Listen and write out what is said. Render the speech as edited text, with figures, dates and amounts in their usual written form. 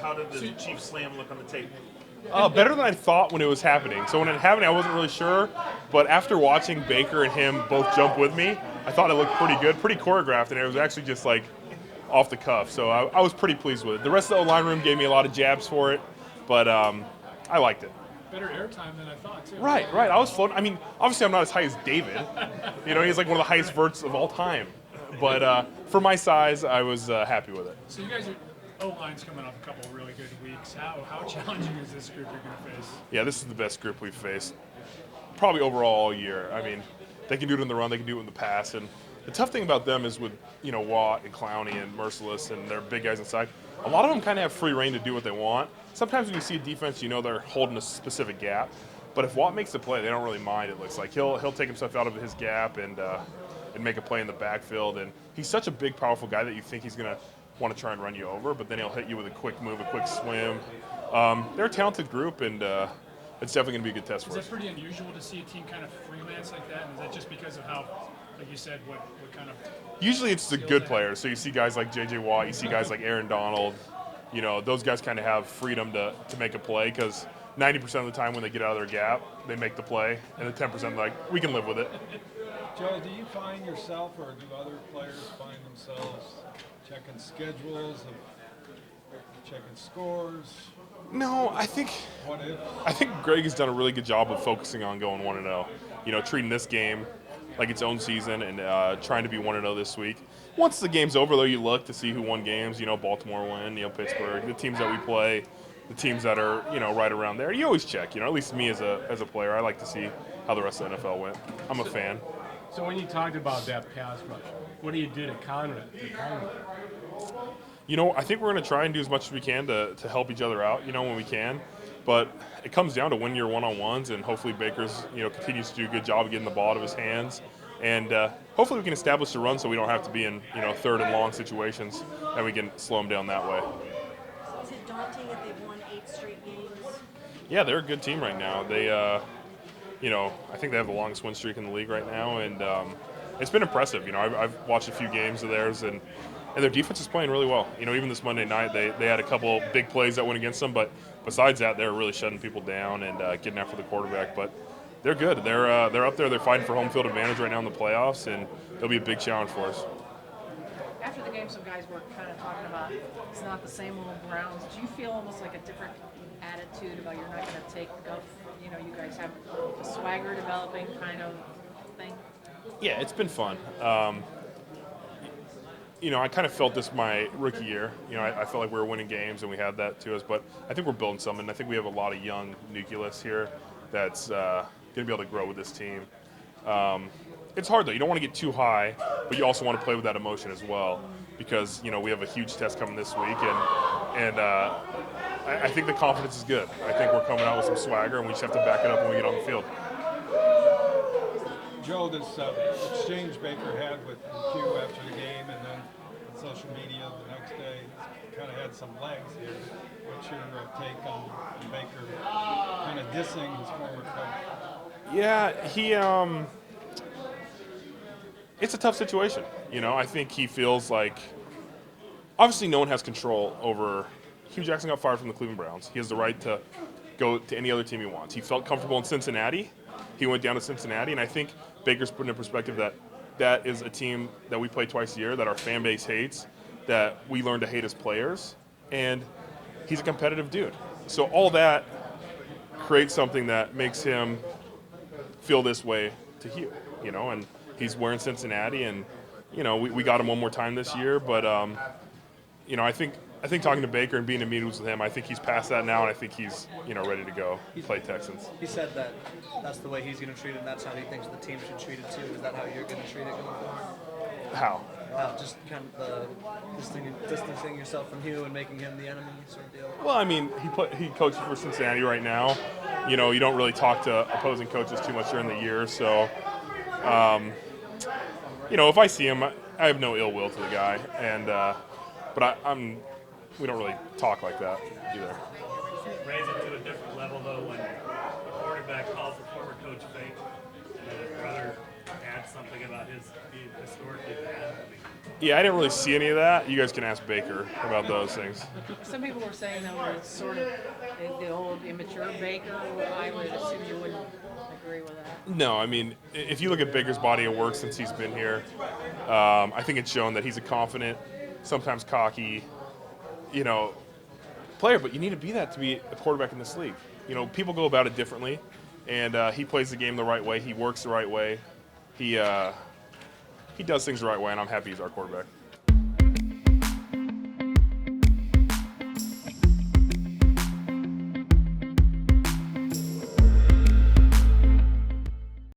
how did the Chiefs slam look on the tape? Better than I thought when it was happening. So when it happened, I wasn't really sure. But after watching Baker and him both jump with me, I thought it looked pretty good, pretty choreographed, and it was actually just like off the cuff. So I was pretty pleased with it. The rest of the line room gave me a lot of jabs for it, but I liked it. Better airtime than I thought, too. Right. I was floating. I mean, obviously I'm not as high as David. He's like one of the highest verts of all time. But for my size, I was happy with it. So you guys are O-line's coming off a couple of really good weeks. How challenging is this group you're going to face? Yeah, this is the best group we've faced probably overall all year. I mean, they can do it in the run, they can do it in the pass, and the tough thing about them is with Watt and Clowney and Merciless and their big guys inside, a lot of them kind of have free reign to do what they want. Sometimes when you see a defense, they're holding a specific gap, but if Watt makes the play, they don't really mind. It looks like he'll take himself out of his gap and make a play in the backfield. And he's such a big, powerful guy that you think he's going to want to try and run you over, but then he'll hit you with a quick move, a quick swim. They're a talented group, and it's definitely going to be a good test for us. Is it pretty unusual to see a team kind of freelance like that? And is that just because of how, like you said, what kind of... Usually it's the good players. So you see guys like J.J. Watt, you see guys like Aaron Donald. Those guys kind of have freedom to make a play because 90% of the time when they get out of their gap, they make the play, and the 10% like, we can live with it. Joel, do you find yourself or do other players find themselves checking schedules, checking scores? No, I think Greg has done a really good job of focusing on going 1-0. Treating this game like its own season and trying to be 1-0 this week. Once the game's over, though, you look to see who won games. Baltimore win, Pittsburgh, the teams that we play, the teams that are right around there. You always check. At least me as a player, I like to see how the rest of the NFL went. I'm a fan. So when you talked about that pass rush, what do you do to counter it? I think we're going to try and do as much as we can to help each other out, when we can. But it comes down to winning your one-on-ones, and hopefully Baker's, continues to do a good job of getting the ball out of his hands. And hopefully we can establish the run so we don't have to be in, third and long situations, and we can slow them down that way. Is it daunting that they've won 8 straight games? Yeah, they're a good team right now. They, I think they have the longest win streak in the league right now, and it's been impressive. I've watched a few games of theirs, and their defense is playing really well. Even this Monday night, they had a couple big plays that went against them, but besides that, they're really shutting people down and getting after the quarterback. But they're good. They're up there. They're fighting for home field advantage right now in the playoffs, and it'll be a big challenge for us. After the game, some guys were kind of talking about it's not the same old Browns. Do you feel almost like a different attitude about you're not going to take the guff? You guys have a swagger developing kind of thing? Yeah, it's been fun. I kind of felt this my rookie year. I felt like we were winning games and we had that to us, but I think we're building something. I think we have a lot of young nucleus here that's going to be able to grow with this team. It's hard, though. You don't want to get too high, but you also want to play with that emotion as well because, we have a huge test coming this week, and I think the confidence is good. I think we're coming out with some swagger, and we just have to back it up when we get on the field. Joe, this exchange Baker had with Hue after the game and then on social media the next day kind of had some legs here. What's your take on Baker kind of dissing his former coach? Yeah, it's a tough situation. I think he feels like obviously no one has control over. Hue Jackson got fired from the Cleveland Browns. He has the right to go to any other team he wants. He felt comfortable in Cincinnati. He went down to Cincinnati, and I think Baker's put in perspective that is a team that we play twice a year, that our fan base hates, that we learn to hate as players, and he's a competitive dude. So all that creates something that makes him feel this way to Hue, and he's wearing Cincinnati, and, we got him one more time this year, but, I think talking to Baker and being in meetings with him, I think he's past that now, and I think he's, ready to go play Texans. He said that that's the way he's going to treat it, and that's how he thinks the team should treat it too. Is that how you're going to treat it going forward? How? Just kind of distancing yourself from Hue and making him the enemy sort of deal. Well, I mean, he coaches for Cincinnati right now. You don't really talk to opposing coaches too much during the year, so if I see him, I have no ill will to the guy, and but we don't really talk like that either. Raise it to a different level, though, when a quarterback calls the former coach fake and his brother had something about his being historically bad. Yeah, I didn't really see any of that. You guys can ask Baker about those things. Some people were saying though it's sort of the old immature Baker. I would assume you wouldn't agree with that. No, I mean, if you look at Baker's body of work since he's been here, I think it's shown that he's a confident, sometimes cocky, player. But you need to be that to be a quarterback in this league. People go about it differently, and he plays the game the right way. He works the right way. He does things the right way, and I'm happy he's our quarterback.